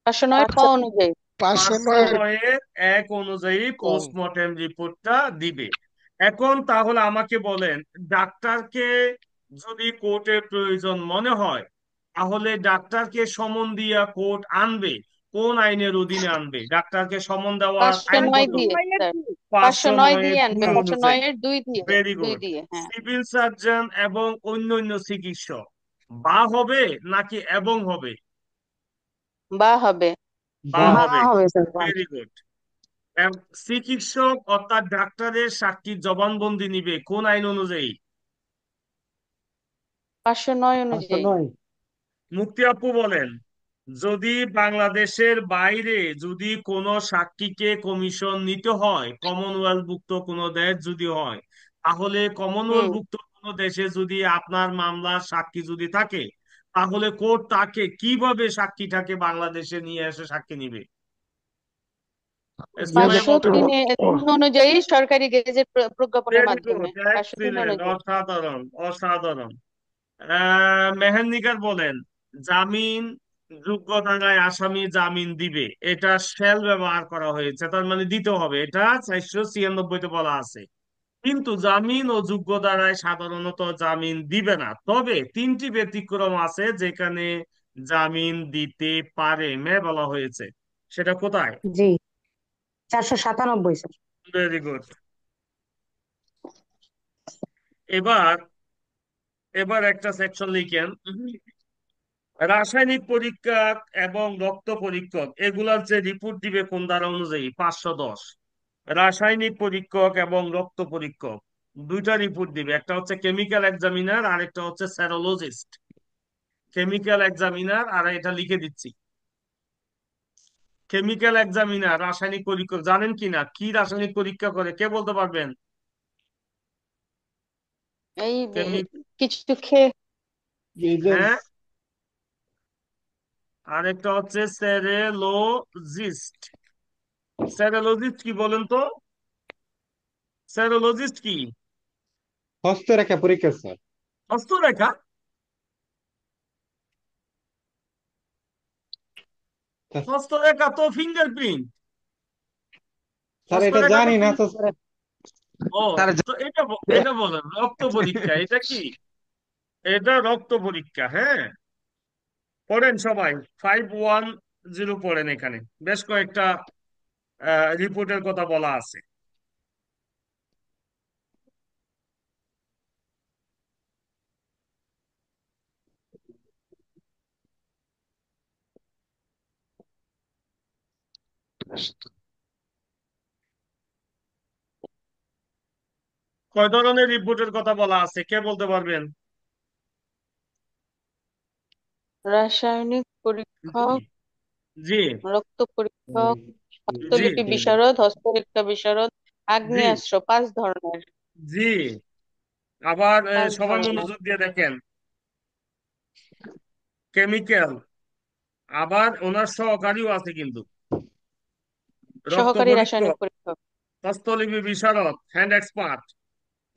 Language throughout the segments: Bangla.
509 ক পাঁচশো অনুযায়ী। 509 509 এক অনুযায়ী কম। পোস্টমর্টেম রিপোর্টটা দিবে। এখন তাহলে আমাকে বলেন, ডাক্তারকে যদি কোর্টের প্রয়োজন মনে হয়, তাহলে ডাক্তারকে সমন দিয়া কোর্ট আনবে কোন আইনের অধীনে আনবে? ডাক্তারকে সমন দেওয়ার পাঁচশো আইন নয় কত? দিয়ে স্যার। পাঁচশো পাঁচশো নয় নয় দিয়ে আনবে, দুই 509 অনুযায়ী। এর দুই দিয়ে। ভেরি দুই গুড। দিয়ে, হ্যাঁ। সিভিল সার্জন এবং অন্যান্য চিকিৎসক বা হবে নাকি এবং হবে? বা হবে। বা বা। বা হবে। হবে স্যার, বা। Very good. চিকিৎসক অর্থাৎ ডাক্তারের সাক্ষীর জবানবন্দি নিবে কোন আইন অনুযায়ী? 509 পাঁচশো অনুযায়ী। নয় মুক্তি আপু বলেন, যদি বাংলাদেশের বাইরে যদি কোনো সাক্ষীকে কমিশন নিতে হয়, কমনওয়েলথভুক্ত কোনো দেশ যদি হয়, তাহলে হুম। কমনওয়েলথভুক্ত কোনো দেশে যদি আপনার মামলার সাক্ষী যদি থাকে, তাহলে কোর্ট তাকে কিভাবে সাক্ষীটাকে বাংলাদেশে নিয়ে এসে সাক্ষী নিবে? সুমাইয়া পাঁচশো বলতে তিনে তিন অনুযায়ী সরকারি গেজেট প্রজ্ঞাপনের ভেরি মাধ্যমে। গুড, 503 এক্সিলেন্ট, অনুযায়ী। অসাধারণ অসাধারণ। মেহেন্দিকার বলেন, জামিন যোগ্যতায় আসামি জামিন দিবে, এটা শ্যাল ব্যবহার করা হয়েছে, তার মানে দিতে হবে, এটা 496 বলা আছে। কিন্তু জামিন ও যোগ্য দ্বারায় সাধারণত জামিন দিবে না, তবে তিনটি ব্যতিক্রম আছে যেখানে জামিন দিতে পারে মে বলা হয়েছে। সেটা কোথায়? জি, 497 স্যার। Very good. এবার এবার একটা সেকশন লিখেন, রাসায়নিক পরীক্ষা এবং রক্ত পরীক্ষক এগুলার যে রিপোর্ট দিবে কোন ধারা অনুযায়ী? 510। রাসায়নিক পরীক্ষক এবং রক্ত পরীক্ষক দুইটা রিপোর্ট দিবে, একটা হচ্ছে কেমিক্যাল এক্সামিনার আর একটা হচ্ছে স্যারোলজিস্ট। কেমিক্যাল এক্সামিনার, আর এটা লিখে দিচ্ছি, কেমিক্যাল এক্সামিনার রাসায়নিক পরীক্ষক জানেন কিনা কি রাসায়নিক পরীক্ষা করে, কে বলতে পারবেন? এই কেমি কিছু খেয়ে। এজেন্ট। হ্যাঁ, আর একটা হচ্ছে সেরেলোজিস্ট। সেরেলোজিস্ট কি বলেন তো? সেরোলজিস্ট কি? হস্তরেখা পরীক্ষা স্যার। হস্তরেখা? স্যার হস্তরেখা তো ফিঙ্গারপ্রিন্ট। স্যার, এটা হস্তরেখা তো জানি না তো স্যার। ও, স্যার তো এটা বলেন রক্ত পরীক্ষা, এটা কি? এটা রক্ত পরীক্ষা, হ্যাঁ। পড়েন সবাই, 510 পড়েন, এখানে বেশ কয়েকটা রিপোর্টের কথা বলা আছে। কয় ধরনের রিপোর্টের কথা বলা আছে কে বলতে পারবেন? রাসায়নিক জি, পরীক্ষক, জি, রক্ত পরীক্ষক, জি, হস্তলিপি বিশারদ, হস্তরেখা বিশারদ, জি, আগ্নেয়াস্ত্র। 5 ধরনের। জি। আবার পাঁচ সবাই ধরনের মনোযোগ দিয়ে দেখেন, কেমিক্যাল, আবার ওনার সহকারীও আছে কিন্তু, রক্ত সহকারী রাসায়নিক পরীক্ষক, পরীক্ষক। হস্তলিপি বিশারদ হ্যান্ড এক্সপার্ট,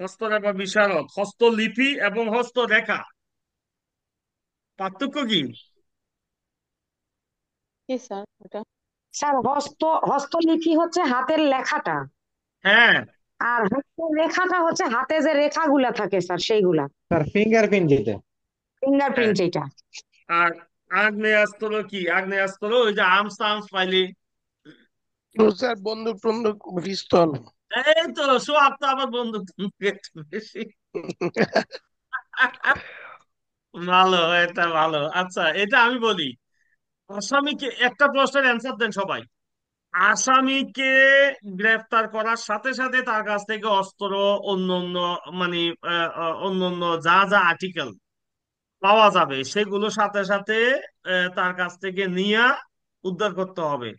হস্তরেখা বিশারদ, হস্তলিপি এবং হস্তরেখা, পার্থক্য কি? কি স্যার এটা? স্যার, হস্তলিপি হচ্ছে হাতের লেখাটা। হ্যাঁ, আর হস্তরেখাটা হচ্ছে হাতে যে রেখাগুলা থাকে স্যার, সেইগুলা। স্যার ফিঙ্গারপ্রিন্ট যেটা। হ্যাঁ। ফিঙ্গারপ্রিন্ট এটা। আর আগ্নেয়াস্ত্র কি? আগ্নেয়াস্ত্র ওই যে আর্মস টার্মস পাইলে, স্যার বন্দুক টন্দুক পিস্তল। এই তো সোহাগ তো আবার বন্দুক টন্দুক একটু বেশি। ভালো, এটা ভালো। আচ্ছা, এটা আমি বলি, আসামিকে একটা প্রশ্নের অ্যান্সার দেন সবাই। আসামিকে গ্রেফতার করার সাথে সাথে তার কাছ থেকে অস্ত্র, অন্য অন্য মানে অন্য অন্য যা যা আর্টিকেল পাওয়া যাবে সেগুলো সাথে সাথে তার কাছ থেকে নিয়ে উদ্ধার করতে হবে।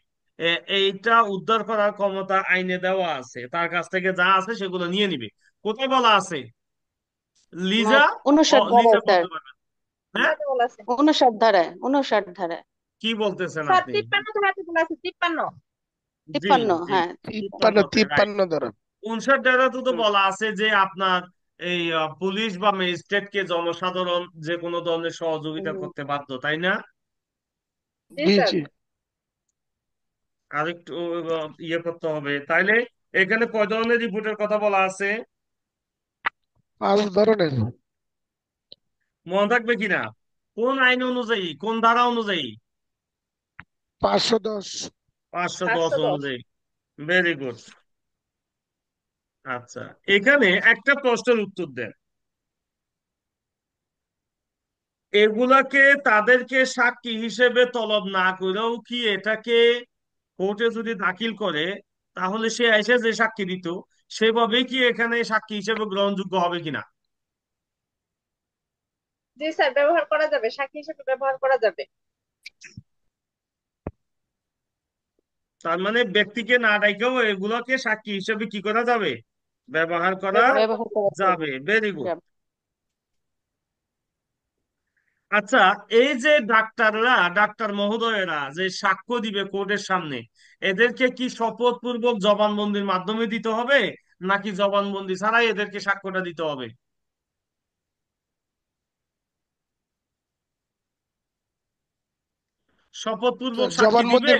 এইটা উদ্ধার করার ক্ষমতা আইনে দেওয়া আছে, তার কাছ থেকে যা আছে সেগুলো নিয়ে নিবে। কোথায় বলা আছে? লিজা, 59 লিজা ধারায় স্যার। বলতে পারবেন। হ্যাঁ, 59 ধারায়। কি বলতেছেন স্যার আপনি? 53 ধারাতে বলা আছে, 53। জি, 53, জি, হ্যাঁ। 53 53 রাইট। 53 ধরা। 59 তো হুম। বলা আছে যে আপনার এই পুলিশ বা ম্যাজিস্ট্রেট কে জনসাধারণ যে কোনো ধরনের সহযোগিতা হুম। করতে বাধ্য, তাই না? জি জি স্যার। জি। আরেকটু ইয়ে করতে হবে তাইলে। এখানে কয় ধরনের রিপোর্টের কথা বলা আছে? 5 ধরনের। মনে থাকবে কিনা? কোন আইন অনুযায়ী, কোন ধারা অনুযায়ী? 510। 510 510। অনুযায়ী। Very good. আচ্ছা, এখানে একটা প্রশ্নের উত্তর দেন। এগুলাকে তাদেরকে সাক্ষী হিসেবে তলব না করেও কি এটাকে কোর্টে যদি দাখিল করে, তাহলে সে এসে যে সাক্ষী দিত সেভাবে কি এখানে সাক্ষী হিসেবে গ্রহণযোগ্য হবে কিনা? জি স্যার, ব্যবহার করা যাবে, সাক্ষী হিসেবে ব্যবহার করা যাবে। তার মানে ব্যক্তিকে না ডাইকেও এগুলোকে সাক্ষী হিসেবে কি করা যাবে? ব্যবহার করা ব্যবহার করা যাবে। Very good. যাবে। আচ্ছা, এই যে ডাক্তাররা, ডাক্তার মহোদয়েরা যে সাক্ষ্য দিবে কোর্টের সামনে, এদেরকে কি শপথ পূর্বক জবানবন্দির মাধ্যমে দিতে হবে, নাকি জবানবন্দি ছাড়াই এদেরকে সাক্ষ্যটা দিতে হবে? শপথ পূর্বক সাক্ষী দিবে, জবানবন্দির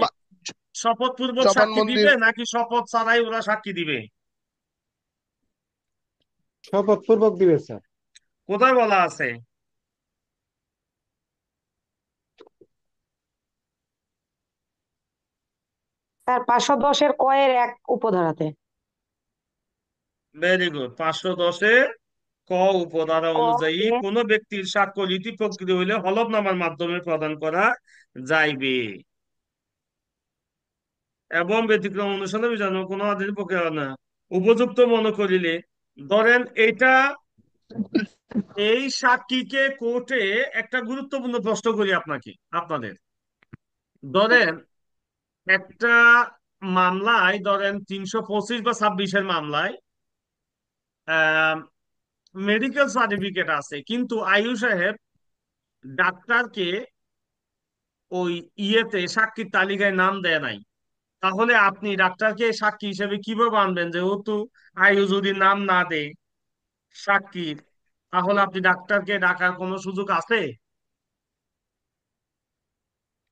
শপথ পূর্বক সাক্ষী জবানবন্দির দিবে নাকি শপথ ছাড়াই ওরা সাক্ষী দিবে? শপথ পূর্বক দিবে স্যার। কোথায় বলা আছে? স্যার 510-এর কয়ের 1 উপধারাতে। Very good. 510-এ ক উপধারা ক অনুযায়ী এ কোন ব্যক্তির সাক্ষ্য লিপি প্রক্রিয়া হইলে হলফনামার মাধ্যমে প্রদান করা যাইবে এবং ব্যতিক্রম অনুসারে বিধান কোনো আদেশ প্রক্রিয়া না উপযুক্ত মনে করিলে। ধরেন এটা, এই সাক্ষীকে কোর্টে একটা গুরুত্বপূর্ণ প্রশ্ন করি আপনাদের। ধরেন একটা মামলায়, ধরেন 325 বা 26-এর মামলায় মেডিকেল সার্টিফিকেট আছে, কিন্তু আয়ু সাহেব ডাক্তারকে ওই ইয়েতে সাক্ষীর তালিকায় নাম দেয় নাই। তাহলে আপনি ডাক্তারকে সাক্ষী হিসেবে কিভাবে আনবেন? যেহেতু আয়ু যদি নাম না দেয় সাক্ষীর, তাহলে আপনি ডাক্তারকে ডাকার কোনো সুযোগ আছে?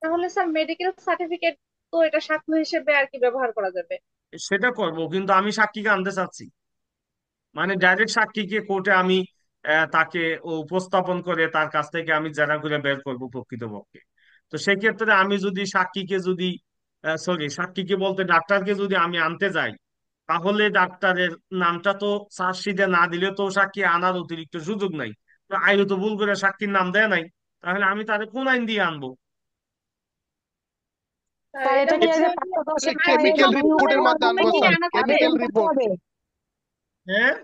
তাহলে স্যার মেডিকেল সার্টিফিকেট তো এটা সাক্ষ্য হিসেবে আর কি ব্যবহার করা যাবে। সেটা করব, কিন্তু আমি সাক্ষীকে আনতে চাচ্ছি। মানে ডাইরেক্ট সাক্ষীকে কোর্টে আমি তাকে উপস্থাপন করে তার কাছ থেকে আমি জেরা করে বের করব প্রকৃতপক্ষে। তো সেক্ষেত্রে আমি যদি সাক্ষীকে যদি, সরি, সাক্ষীকে বলতে ডাক্তারকে যদি আমি আনতে যাই, তাহলে ডাক্তারের নামটা তো চার্জশিটে না দিলে তো সাক্ষী আনার অতিরিক্ত সুযোগ নাই। তো আইও তো ভুল করে সাক্ষীর নাম দেয় নাই, তাহলে আমি তারে কোন আইন দিয়ে আনবো? স্যার স্যার এটা এটা কি এই হচ্ছে যে গিয়ে 510-এর কয়ের কেমিক্যাল 2 রিপোর্টের আদালতের মাধ্যমে মাধ্যমে আনবো কি স্যার, আনা যাবে? কেমিক্যাল আবেদন রিপোর্ট। হবে। হ্যাঁ।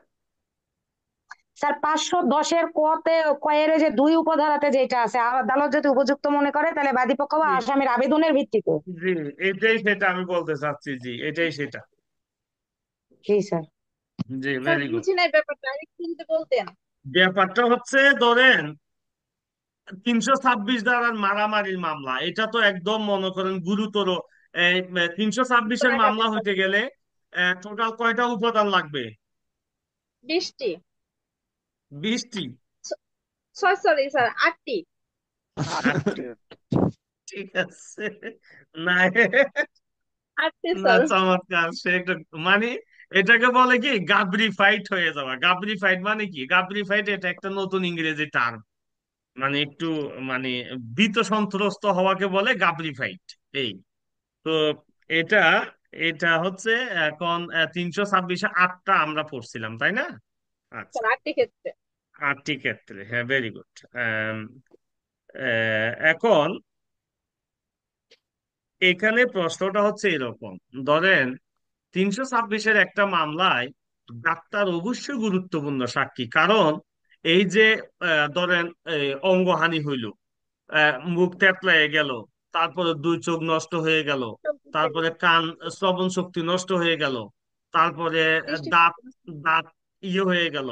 স্যার 510-এর কয়ের যে 2 উপধারাতে যেটা আছে, আদালত যদি উপযুক্ত মনে করে তাহলে বাদীপক্ষ বা জি আসামির আবেদনের ভিত্তিতে। জি, এটাই সেটা আমি বলতে চাচ্ছি, জি এটাই সেটা। জি স্যার। জি, স্যার ভেরি গুড। বুঝি নাই ব্যাপারটা, আরেকটু যদি বলতেন। ব্যাপারটা হচ্ছে, ধরেন 326 ধারার মারামারির মামলা, এটা তো একদম মনে করেন গুরুতর। 326-এর করা মামলা ব্যাপার। হইতে গেলে টোটাল কয়টা উপাদান লাগবে? 20টি। 20টি। সরি স্যার, 8টি। 8টি। ঠিক আছে। না, 8টি না, স্যার। চমৎকার সে একটা, মানে এটাকে বলে কি গাবরি ফাইট হয়ে যাওয়া। গাবরি ফাইট মানে কি? গাবরি ফাইট এটা একটা নতুন ইংরেজি টার্ম, মানে একটু, মানে ভীত সন্ত্রস্ত হওয়াকে বলে গাবরি ফাইট। এই তো এটা, এটা হচ্ছে এখন 326-এ 8টা আমরা পড়ছিলাম, তাই না? আচ্ছা, স্যার 8টি ক্ষেত্রে। 8টি ক্ষেত্রে, হ্যাঁ, ভেরি গুড। এখন এখানে প্রশ্নটা হচ্ছে এরকম। ধরেন 326-এর একটা মামলায় ডাক্তার অবশ্যই গুরুত্বপূর্ণ সাক্ষী, কারণ এই যে ধরেন অঙ্গহানি হইল, মুখ থেতলায় গেল, তারপরে 2 চোখ নষ্ট হয়ে গেল, তারপরে কান, শ্রবণ শক্তি নষ্ট হয়ে গেল, তারপরে দৃষ্টি। দাঁত, দাঁত ইয়ে হয়ে গেল,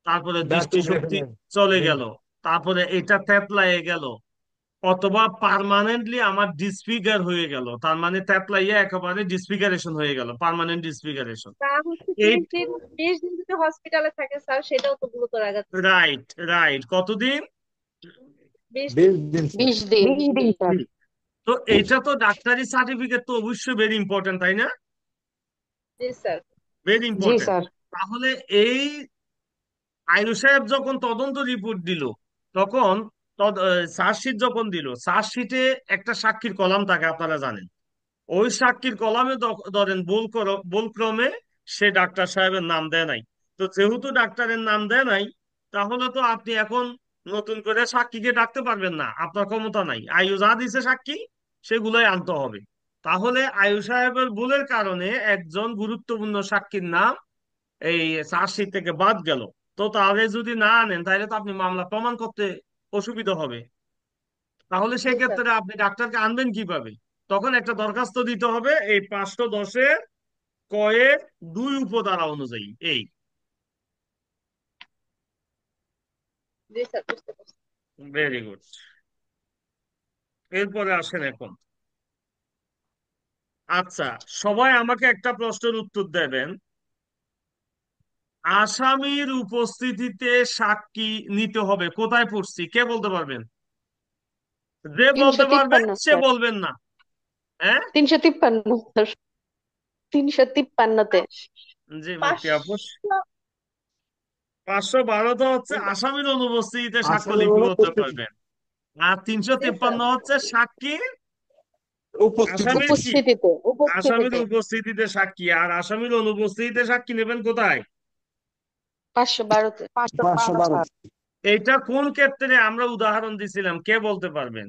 তারপরে দাঁত উপড়ে দৃষ্টিশক্তি ফেলেন। চলে হুম। গেল, তারপরে এটা থেতলায় গেল, অথবা পার্মানেন্টলি আমার ডিসফিগার হয়ে গেল, তার মানে তেতলাইয়া একেবারে ডিসফিগারেশন হয়ে গেল, পার্মানেন্ট ডিসফিগারেশন। তা হচ্ছে এই 20 দিন, 20 দিন যদি হসপিটালে থাকে স্যার, সেটাও তো গুরুতর আঘাত। রাইট, রাইট, কতদিন? 20 দিন। 20 দিন স্যার। 20 দিন। 20 দিন স্যার। তো এইটা তো ডাক্তারি সার্টিফিকেট তো অবশ্যই ভেরি ইম্পর্টেন্ট, তাই না? জি স্যার। ভেরি জি ইম্পর্টেন্ট। স্যার। তাহলে এই আয়ু সাহেব যখন তদন্ত রিপোর্ট দিল, তখন চার্জশিট যখন দিল, চার্জশিটে একটা সাক্ষীর কলাম থাকে, আপনারা জানেন। ওই সাক্ষীর কলামে ধরেন ভুলক্রমে সে ডাক্তার সাহেবের নাম দেয় নাই। তো যেহেতু ডাক্তারের নাম দেয় নাই, তাহলে তো আপনি এখন নতুন করে সাক্ষীকে ডাকতে পারবেন না, আপনার ক্ষমতা নাই। আয়ু যা দিছে সাক্ষী সেগুলোই আনতে হবে। তাহলে আয়ু সাহেবের ভুলের কারণে একজন গুরুত্বপূর্ণ সাক্ষীর নাম এই চার্জশিট থেকে বাদ গেল। তো তাহলে যদি না আনেন, তাহলে তো আপনি মামলা প্রমাণ করতে অসুবিধা হবে। তাহলে জি স্যার। সেক্ষেত্রে আপনি ডাক্তারকে আনবেন কিভাবে? তখন একটা দরখাস্ত দিতে হবে এই 510-এর কয়ের 2 উপধারা অনুযায়ী। এই জি স্যার, বুঝতে পারছি। Very good. এরপরে আসেন এখন। আচ্ছা, সবাই আমাকে একটা প্রশ্নের উত্তর দেবেন। আসামির উপস্থিতিতে সাক্ষী নিতে হবে, কোথায় পড়ছি, কে বলতে পারবেন? যে তিনশো বলতে পারবেন তিপ্পান্ন সে স্যার। বলবেন না। হ্যাঁ, 353 স্যার। 353-তে। জি মুক্তি আপু। পাঁচশো। 512 তো হচ্ছে আসামির অনুপস্থিতিতে সাক্ষ্য আসামের লিপি করতে অনুপস্থিতি পারবেন। আর তিনশো জি স্যার। তিপ্পান্ন হচ্ছে সাক্ষী উপস্থিতি। আসামির কি, উপস্থিতিতে আসামির উপস্থিতিতে। উপস্থিতিতে সাক্ষী। আর আসামির অনুপস্থিতিতে সাক্ষী নেবেন কোথায়? 512-তে। 512 512। স্যার। এইটা কোন ক্ষেত্রে আমরা উদাহরণ দিছিলাম, কে বলতে পারবেন?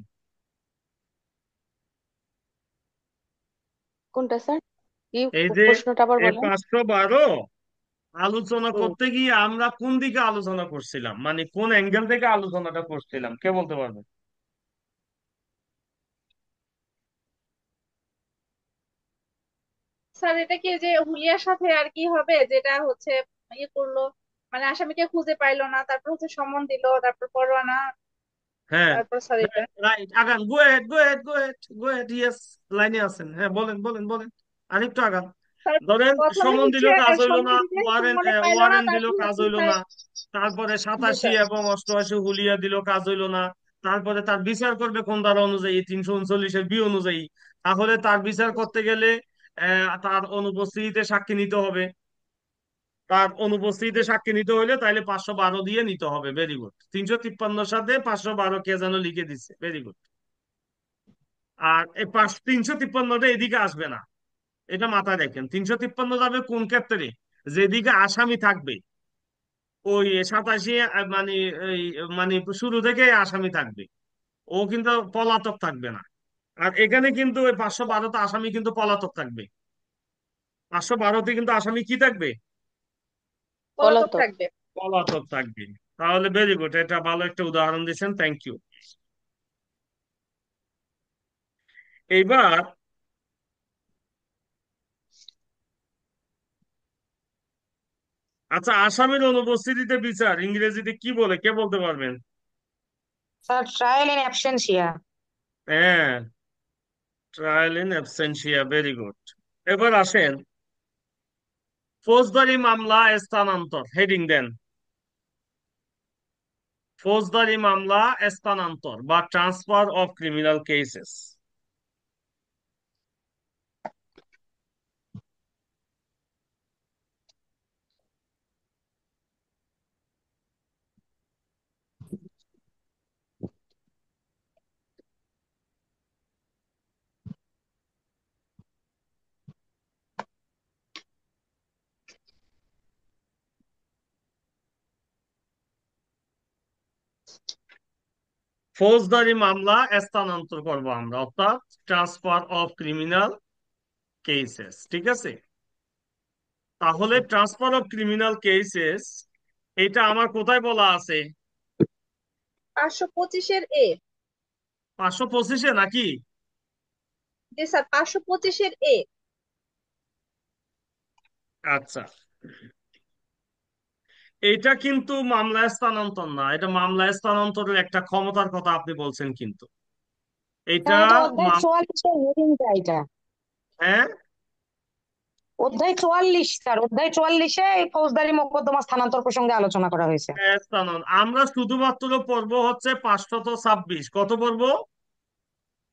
কোনটা স্যার? কি এই যে প্রশ্নটা আবার এই বলেন। 512 আলোচনা হুম। করতে গিয়ে আমরা কোন দিকে আলোচনা করছিলাম, মানে কোন অ্যাঙ্গেল থেকে আলোচনাটা করছিলাম, কে বলতে পারবেন? স্যার, এটা কি যে হুলিয়ার সাথে আর কি হবে, যেটা হচ্ছে ইয়ে করলো, মানে আসামিকে খুঁজে পাইলো না, তারপর হচ্ছে সমন দিল, তারপর পরোয়ানা, হ্যাঁ, তারপর স্যার এটা। রাইট। আগান, গো হেড, গো হেড, গো হেড, গো হেড। ইয়েস, লাইনে আছেন। হ্যাঁ, বলেন বলেন বলেন। আরেকটু আগান। স্যার, ধরেন প্রথমে সমন দিল, হচ্ছে কাজ হইলো সমন না। দিলে ওয়ারেন্ট মনে পাইলো না, ওয়ারেন্ট দিল, তারপর কাজ হচ্ছে হইলো স্যার। না। তারপরে জি 87 স্যার। এবং 88 হুলিয়া দিল, কাজ হইলো না। তারপরে তার বিচার করবে কোন ধারা অনুযায়ী, 339-এর বি অনুযায়ী। তাহলে তার বিচার করতে গেলে তার অনুপস্থিতিতে সাক্ষী নিতে হবে। তার অনুপস্থিতিতে সাক্ষী নিতে হইলে তাইলে 512 দিয়ে নিতে হবে। Very good. 353-র সাথে 512 কে যেন লিখে দিচ্ছে। Very good. আর এই 353টা এদিকে আসবে না, এটা মাথায় রাখেন। 353 যাবে কোন ক্ষেত্রে? যেদিকে আসামি থাকবে, ওই 87 মানে এই মানে শুরু থেকে আসামি থাকবে, ও কিন্তু পলাতক থাকবে না। আর এখানে কিন্তু ওই 512তে আসামি কিন্তু পলাতক থাকবে। 512তে কিন্তু আসামি কি থাকবে? পলাতক পলাতক। থাকবে। পলাতক থাকবে। তাহলে ভেরি গুড, এটা ভালো একটা উদাহরণ দিচ্ছেন, থ্যাংক ইউ। এইবার আচ্ছা, আসামির অনুপস্থিতিতে বিচার ইংরেজিতে কি বলে, কে বলতে পারবেন? Sir trial in absentia. হ্যাঁ, trial in absentia, very good. এবার আসেন, ফৌজদারি মামলা স্থানান্তর, হেডিং দেন। ফৌজদারি মামলা স্থানান্তর বা ট্রান্সফার অফ ক্রিমিনাল কেসেস। ফৌজদারি মামলা স্থানান্তর করব আমরা, অর্থাৎ ট্রান্সফার অফ ক্রিমিনাল কেসেস। ঠিক আছে? তাহলে ট্রান্সফার অফ ক্রিমিনাল কেসেস, এটা আমার কোথায় বলা আছে? 525-এর এ। 525-এ নাকি? জি স্যার, 525-এর এ। আচ্ছা, এটা কিন্তু মামলা স্থানান্তর না, এটা মামলা স্থানান্তরের একটা ক্ষমতার কথা আপনি বলছেন কিন্তু। এটা স্যার এটা অধ্যায় মাম- 44-এর হেডিংটা এটা। হ্যাঁ, অধ্যায় 44 স্যার, অধ্যায় 44-এ এই ফৌজদারি মোকদ্দমা স্থানান্তর প্রসঙ্গে আলোচনা করা হয়েছে। আমরা শুধুমাত্র পড়বো হচ্ছে 526। কত পড়বো?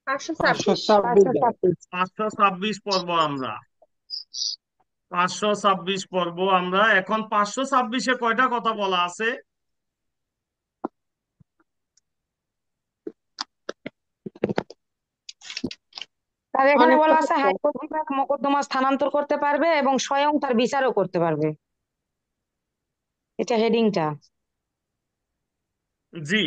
পাঁচশো পাঁচশো ছাব্বিশ ছাব্বিশ বার। 526। 526 পর্ব আমরা, 526 পর্ব আমরা। এখন 526-এ কয়টা কথা বলা আছে? তার এখানে অনেকটা বলা আছে ক্ষেত্রে। হাইকোর্ট বিভাগ মোকদ্দমা স্থানান্তর করতে পারবে এবং স্বয়ং তার বিচারও করতে পারবে। এটা হেডিংটা। জি,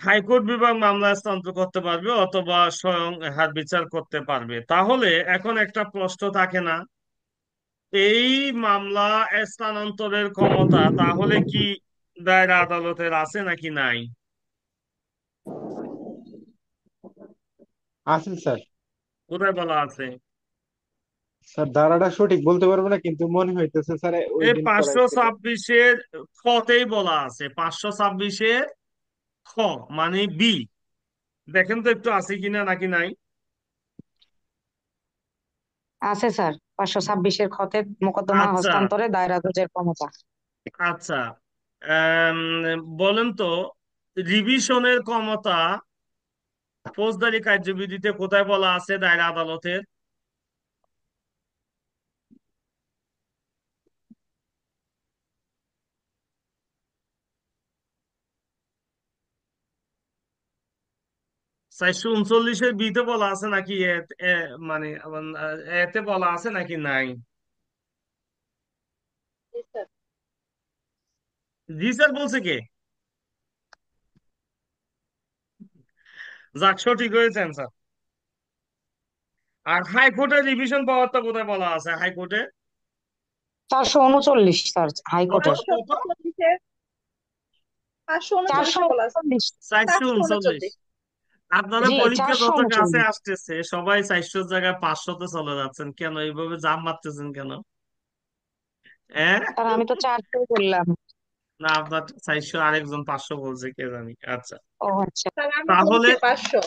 হাইকোর্ট বিভাগ মামলা হস্তান্তর করতে পারবে অথবা স্বয়ং হার বিচার করতে পারবে। তাহলে এখন একটা প্রশ্ন থাকে না, এই মামলা স্থানান্তরের ক্ষমতা তাহলে কি দায়রা আদালতের আছে নাকি নাই? আছে স্যার। কোথায় বলা আছে? স্যার ধারাটা সঠিক বলতে পারবো না, কিন্তু মনে হইতেছে স্যার ওই এই দিন পাঁচশো করাইছিল। ছাব্বিশের খতেই বলা আছে, 526-এর খ, মানে বি। দেখেন তো একটু আছে কিনা নাকি নাই। আছে স্যার, 526-এর খতে মোকদ্দমা আচ্ছা, হস্তান্তরে দায়রা জজের ক্ষমতা। আচ্ছা, আম, বলেন তো, রিভিশনের ক্ষমতা ফৌজদারি কার্যবিধিতে কোথায় বলা আছে দায়রা আদালতের? চারশো উনচল্লিশের বিতে বলা আছে নাকি মানে এতে বলা আছে নাকি নাই? জি স্যার। জি স্যার বলছে কে? যাক, সঠিক হয়েছেন স্যার। আর হাইকোর্টের রিভিশন পাওয়ারটা কোথায় বলা আছে হাইকোর্টে? 439 স্যার কত হাইকোর্টের। পাঁচশো কত? উনচল্লিশে, 539 বলা আছে। 439। 439। 439। আপনারা জি, পরীক্ষা যত কাছে 439। আসতেছে সবাই 400 জায়গায় 500-তে চলে যাচ্ছেন কেন? এইভাবে জাম মারতেছেন কেন? হ্যাঁ, স্যার আমি তো 400 বললাম। না, আপনার 400, আরেকজন 500 বলছে, কে জানি। আচ্ছা, ও আচ্ছা। স্যার আমি তাহলে বলছি 500।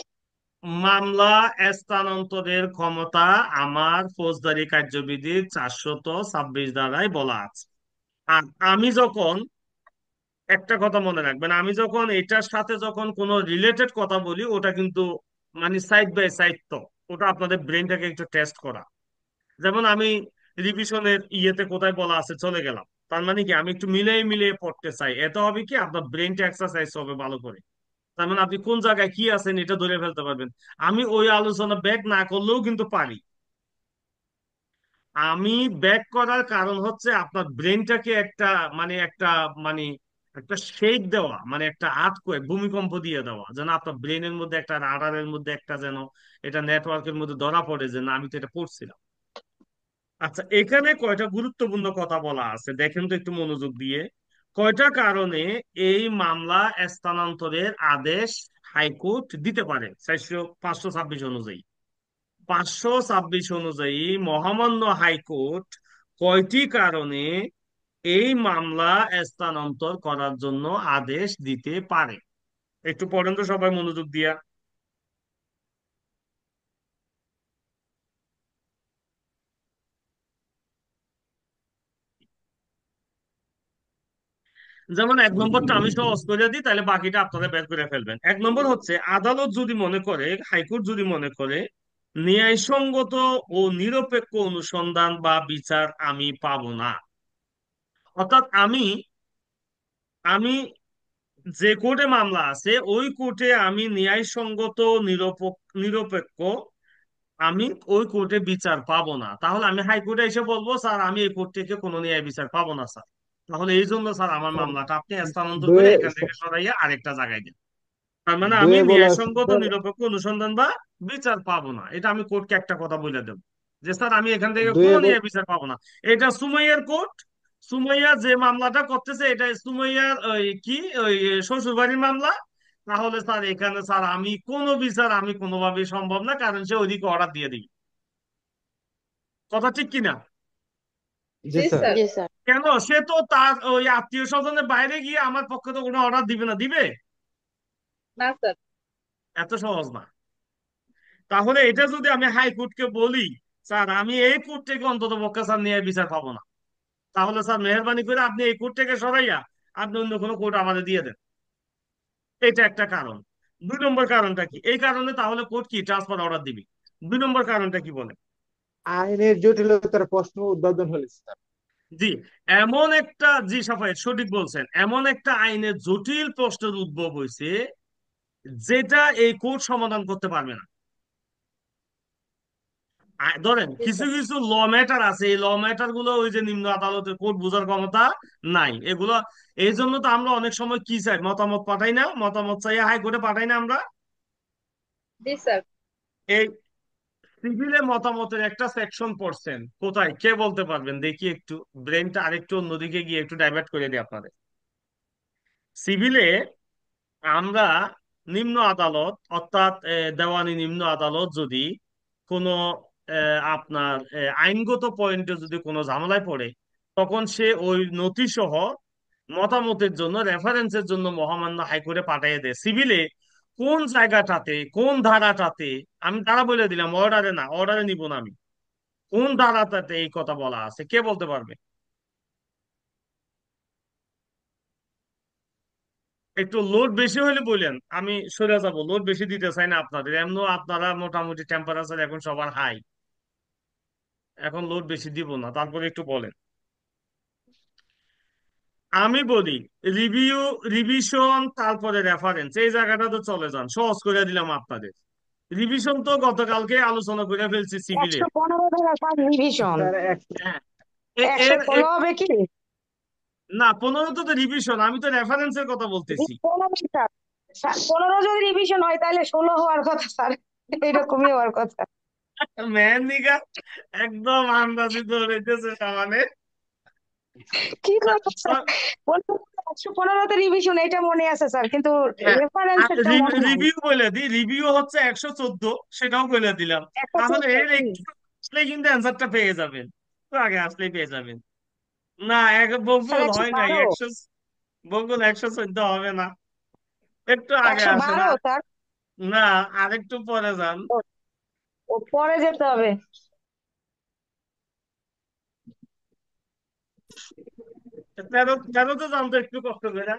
মামলা স্থানান্তরের ক্ষমতা আমার ফৌজদারি কার্যবিধির 426 ধারায় বলা আছে। আর আমি যখন, একটা কথা মনে রাখবেন, আমি যখন এটার সাথে যখন কোনো রিলেটেড কথা বলি ওটা কিন্তু মানে সাইড বাই সাইড, তো ওটা আপনাদের ব্রেনটাকে একটু টেস্ট করা। যেমন আমি রিভিশনের ইয়েতে কোথায় বলা আছে চলে গেলাম, তার মানে কি আমি একটু মিলিয়ে মিলিয়ে পড়তে চাই, এতে হবে কি আপনার ব্রেনটা এক্সারসাইজ হবে ভালো করে। তার মানে আপনি কোন জায়গায় কি আছেন এটা ধরে ফেলতে পারবেন। আমি ওই আলোচনা ব্যাক না করলেও কিন্তু পারি। আমি ব্যাক করার কারণ হচ্ছে আপনার ব্রেনটাকে একটা মানে একটা মানে একটা শেক দেওয়া, মানে একটা আর্থকোয়েক, ভূমিকম্প দিয়ে দেওয়া, যেন আপনার ব্রেনের মধ্যে একটা রাডারের মধ্যে একটা যেন এটা নেটওয়ার্কের মধ্যে ধরা পড়ে যে না, আমি তো এটা পড়ছিলাম। আচ্ছা, এখানে কয়টা গুরুত্বপূর্ণ কথা বলা আছে দেখেন তো একটু মনোযোগ দিয়ে। কয়টা কারণে এই মামলা স্থানান্তরের আদেশ হাইকোর্ট দিতে পারে 526 অনুযায়ী? 526 অনুযায়ী মহামান্য হাইকোর্ট কয়টি কারণে এই মামলা স্থানান্তর করার জন্য আদেশ দিতে পারে? একটু পড়েন তো সবাই মনোযোগ দিয়া। যেমন 1 নম্বরটা আমি সহজ করে দিই, তাহলে বাকিটা আপনারা বের করে ফেলবেন। 1 নম্বর হচ্ছে, আদালত যদি মনে করে, হাইকোর্ট যদি মনে করে ন্যায়সঙ্গত ও নিরপেক্ষ অনুসন্ধান বা বিচার আমি পাবো না। অর্থাৎ আমি আমি যে কোর্টে মামলা আছে ওই কোর্টে আমি ন্যায়সঙ্গত, নিরপেক্ষ আমি ওই কোর্টে বিচার পাবো না, তাহলে আমি হাইকোর্টে এসে বলবো স্যার আমি এই কোর্ট থেকে কোনো ন্যায় বিচার পাবো না স্যার। তাহলে এই জন্য স্যার আমার স্যার মামলাটা আপনি স্থানান্তর করে দুয়ে এখান থেকে সরাইয়া আরেকটা জায়গায় দেন। তার মানে আমি দুয়ে বলা আছে ন্যায়সঙ্গত, স্যার। নিরপেক্ষ অনুসন্ধান বা বিচার পাবো না, এটা আমি কোর্টকে একটা কথা বলে দেবো যে স্যার আমি এখান থেকে কোনো ন্যায় বিচার পাবো না। এটা সুমাইয়ার কোর্ট, সুমাইয়া যে মামলাটা করতেছে এটা সুমাইয়ার ওই কি ওই শ্বশুর বাড়ির মামলা। তাহলে স্যার এখানে স্যার আমি কোনো বিচার আমি কোনোভাবেই সম্ভব না, কারণ সে ওইদিকে অর্ডার দিয়ে দিবে। কথা ঠিক কিনা? জি জি স্যার। স্যার। জি স্যার। কেন, সে তো তার ওই আত্মীয় স্বজনের বাইরে গিয়ে আমার পক্ষে তো কোনো অর্ডার দিবে না, দিবে? না স্যার। এত সহজ না। তাহলে এটা যদি আমি হাইকোর্টকে বলি স্যার আমি এই কোর্ট থেকে অন্তত পক্ষে স্যার ন্যায় বিচার পাবো না, তাহলে স্যার মেহরবানি করে আপনি এই কোর্ট থেকে সরাইয়া আপনি অন্য কোনো কোর্ট আমাদের দিয়ে দেন। এটা একটা কারণ। দুই নম্বর কারণটা কি? এই কারণে তাহলে কোর্ট কি ট্রান্সফার অর্ডার দিবি? দুই নম্বর কারণটা কি বলে? আইনের জটিলতার প্রশ্ন উদ্বোধন হলে স্যার। জি, এমন একটা, জি সাফায়েত সঠিক বলছেন, এমন একটা আইনের জটিল প্রশ্নের উদ্ভব হয়েছে যেটা এই কোর্ট সমাধান করতে পারবে না। ধরেন জি কিছু স্যার। কিছু ল ম্যাটার আছে, এই ল ম্যাটার গুলো ওই যে নিম্ন আদালতের কোর্ট বোঝার ক্ষমতা নাই এগুলো। এই জন্য তো আমরা অনেক সময় কি চাই, মতামত পাঠাই না, মতামত চাই হাইকোর্টে পাঠাই না আমরা। জি স্যার। এই সিভিলে মতামতের একটা সেকশন পড়ছেন কোথায়, কে বলতে পারবেন দেখি? একটু ব্রেনটা আরেকটু অন্যদিকে গিয়ে একটু ডাইভার্ট করে দিই আপনাদের। সিভিলে আমরা নিম্ন আদালত অর্থাৎ দেওয়ানি নিম্ন আদালত যদি কোনো আপনার আইনগত পয়েন্টে যদি কোনো ঝামেলায় পড়ে, তখন সে ওই নথি সহ মতামতের জন্য, রেফারেন্সের জন্য মহামান্য হাইকোর্টে পাঠিয়ে দেয়। সিভিলে কোন জায়গাটাতে, কোন ধারাটাতে, আমি ধারা বলে দিলাম, অর্ডারে না, অর্ডারে নিব না আমি, কোন ধারাটাতে এই কথা বলা আছে, কে বলতে পারবে? একটু লোড বেশি হলে বললেন, আমি সরে যাব, লোড বেশি দিতে চাই না আপনাদের, এমন আপনারা মোটামুটি টেম্পারেচার এখন সবার হাই, এখন লোড বেশি দিব না, তারপরে একটু বলেন। আমি বলি রিভিউ, রিভিশন, তারপরে রেফারেন্স, এই জায়গাটা তো চলে যান, সহজ করে দিলাম আপনাদের। রিভিশন তো গতকালকে আলোচনা করে ফেলছি সিভিলে। 115 ধারা স্যার রিভিশন। স্যার হ্যাঁ, 116 হবে কি? না, 15 তো রিভিশন, আমি তো রেফারেন্সের কথা বলতেছি। 15 স্যার। স্যার, 15 যদি রিভিশন হয় তাহলে 16 হওয়ার কথা স্যার, এরকমই হওয়ার কথা। ম্যান নিগা একদম আন্দাজি ধরেছে সামানে। কি করবো স্যার, 115তে রিভিশন এটা মনে আছে স্যার, কিন্তু হ্যাঁ, রেফারেন্সেরটা মনে নাই। রিভিউ বলে দিই, রিভিউ হচ্ছে 114, সেটাও বলে দিলাম। তাহলে 114 এর একটু আসলেই কিন্তু অ্যান্সারটা পেয়ে যাবেন, তো আগে আসলেই পেয়ে যাবেন। না, এক স্যার বগুল হয় নাই 112। 100, বগুল 114 হবে না, একটু আগে আসে না। 112 স্যার। না, আরেকটু পরে যান। ও, ও পরে যেতে হবে। তেরো, তেরোতে যান তো একটু কষ্ট করে।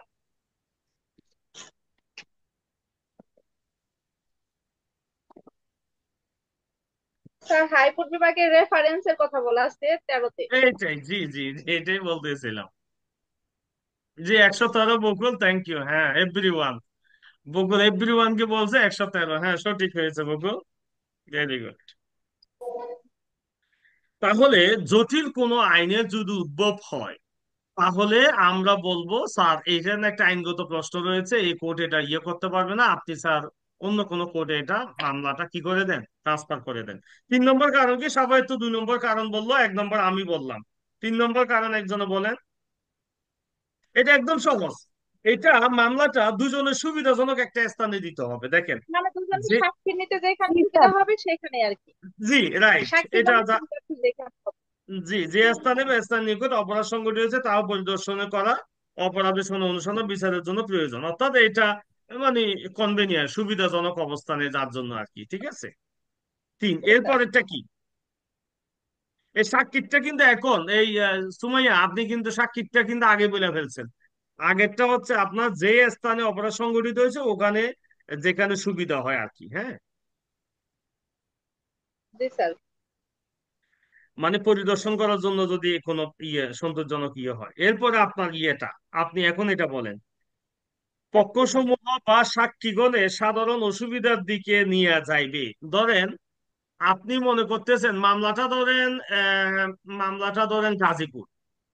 স্যার হাইকোর্ট বিভাগের রেফারেন্সের কথা বলা আছে 13-তে। এইটাই, জি জি জি, এইটাই বলতেছিলাম। জি, 113 বকুল, থ্যাংক ইউ। হ্যাঁ, এভরিওয়ান, বকুল এভরিওয়ান কে বলছে 113, হ্যাঁ সঠিক হয়েছে বকুল, ভেরি গুড। তাহলে জটিল কোনো আইনের যদি উদ্ভব হয়, তাহলে আমরা বলবো স্যার এখানে একটা আইনগত প্রশ্ন রয়েছে, এই কোর্ট এটা ইয়ে করতে পারবে না, আপনি স্যার অন্য কোনো কোর্টে এটা মামলাটা কি করে দেন, ট্রান্সফার করে দেন। 3 নম্বর কারণ কি? সবাই তো 2 নম্বর কারণ বললো, 1 নম্বর আমি বললাম, 3 নম্বর কারণ একজনে বলেন। এটা একদম সহজ, এটা মামলাটা দুজনের সুবিধাজনক একটা স্থানে দিতে হবে, দেখেন। মানে দুজনের যে, সাক্ষী নিতে যেখানে জি সুবিধা স্যার। হবে সেখানে আর কি। জি রাইট, সাক্ষী এটা জমা সুবিধার্থে যেখানে হবে। জি, যে স্থানে বা স্থান নিকট অপরাধ সংঘটিত হয়েছে তাও পরিদর্শন করা অপরাধের সঙ্গে অনুসন্ধান বিচারের জন্য প্রয়োজন, অর্থাৎ এটা মানে কনভেনিয়েন্ট, সুবিধাজনক অবস্থানে যার জন্য আর কি, ঠিক আছে। তিন, জি স্যার। এরপরেরটা কি? এই সাক্ষীটা কিন্তু এখন এই সুমাইয়া, আপনি কিন্তু সাক্ষীটা কিন্তু আগে বলে ফেলছেন। আগেরটা হচ্ছে আপনার যে স্থানে অপরাধ সংঘটিত হয়েছে ওখানে, যেখানে সুবিধা হয় আর কি, হ্যাঁ, জি স্যার। মানে পরিদর্শন করার জন্য যদি কোনো ইয়ে সন্তোষজনক ইয়ে হয়। এরপরে আপনার ইয়েটা, আপনি এখন এটা বলেন, পক্ষসমূহ বা সাক্ষীগণে সাধারণ অসুবিধার দিকে নিয়ে যাইবে। ধরেন আপনি মনে করতেছেন মামলাটা ধরেন গাজীপুর,